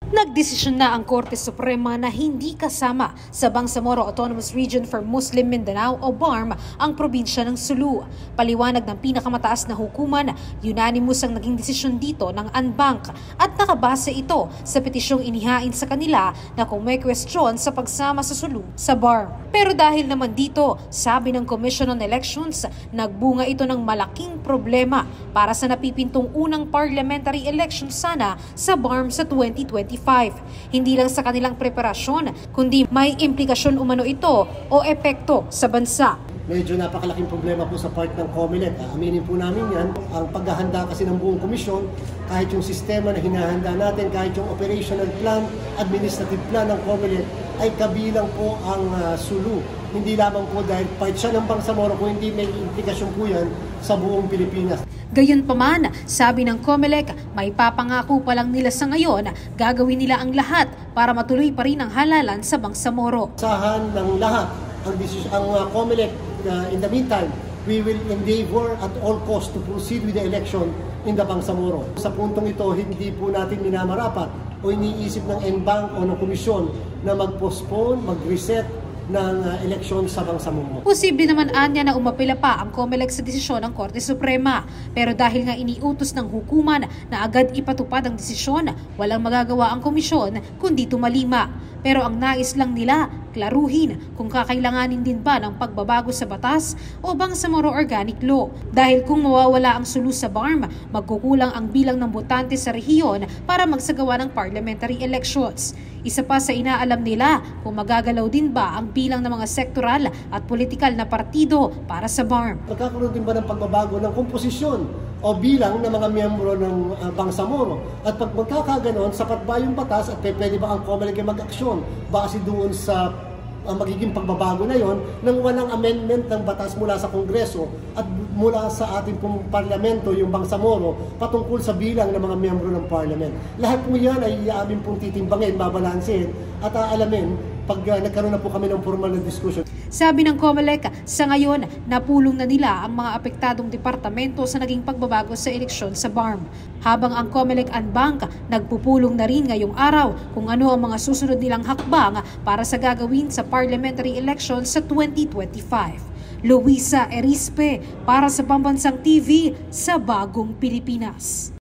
Nagdesisyon na ang Korte Suprema na hindi kasama sa Bangsamoro Autonomous Region for Muslim Mindanao o BARM ang probinsya ng Sulu. Paliwanag ng pinakamataas na hukuman, unanimous ang naging desisyon dito ng Anbank at nakabase ito sa petisyong inihain sa kanila na kung may kwestiyon sa pagsama sa Sulu sa BARM. Pero dahil naman dito, sabi ng Commission on Elections, nagbunga ito ng malaking problema para sa napipintong unang parliamentary election sana sa BARM sa 2025. Hindi lang sa kanilang preparasyon, kundi may implikasyon umano ito o epekto sa bansa. Medyo napakalaking problema po sa part ng COMELEC. Aminin po namin yan. Ang paghahanda kasi ng buong komisyon, kahit yung sistema na hinahanda natin, kahit yung operational plan, administrative plan ng COMELEC, ay kabilang po ang Sulu. Hindi lamang po dahil part siya ng Bangsamoro, kung hindi may implikasyon po yan sa buong Pilipinas. Gayunpaman, sabi ng COMELEC, may papangako pa lang nila sa ngayon, gagawin nila ang lahat para matuloy pa rin ang halalan sa Bangsamoro. Sahan ng lahat ang COMELEC in the meantime, we will endeavor at all costs to proceed with the election in the Bangsamoro. Sa puntong ito, hindi po natin minamarapat o iniisip ng Anbank o ng komisyon na mag-postpone, mag-reset ng eleksyon sa Bangsamoro. Posible naman anya na umapila pa ang COMELEC sa desisyon ng Korte Suprema. Pero dahil nga iniutos ng hukuman na agad ipatupad ang desisyon, walang magagawa ang komisyon kundi tumalima. Pero ang nais lang nila, klaruhin kung kakailanganin din ba ng pagbabago sa batas o Bangsamoro Organic Law. Dahil kung mawawala ang Sulu sa BARM, magkukulang ang bilang ng botante sa rehiyon para magsagawa ng parliamentary elections. Isa pa sa inaalam nila kung magagalaw din ba ang bilang ng mga sektoral at politikal na partido para sa BARM. Magkakaroon din ba ng pagbabago ng komposisyon o bilang ng mga miyembro ng Bangsamoro? At pag magkakaganon, sapat ba yung batas at pwede ba ang COMELEC mag-aksyon base doon sa magiging pagbabago na yon nang walang amendment ng batas mula sa Kongreso at mula sa ating pong parlamento, yung Bangsamoro, patungkol sa bilang ng mga miyembro ng parliament. Lahat po yan ay amin pong titimbangin, babalansin at aalamin pag nagkaroon na po kami ng formal na discussion. Sabi ng COMELEC, sa ngayon, napulong na nila ang mga apektadong departamento sa naging pagbabago sa eleksyon sa BARM. Habang ang COMELEC Anbank, nagpupulong na rin ngayong araw kung ano ang mga susunod nilang hakbang para sa gagawin sa parliamentary election sa 2025. Luisa Erispe para sa Pambansang TV sa Bagong Pilipinas.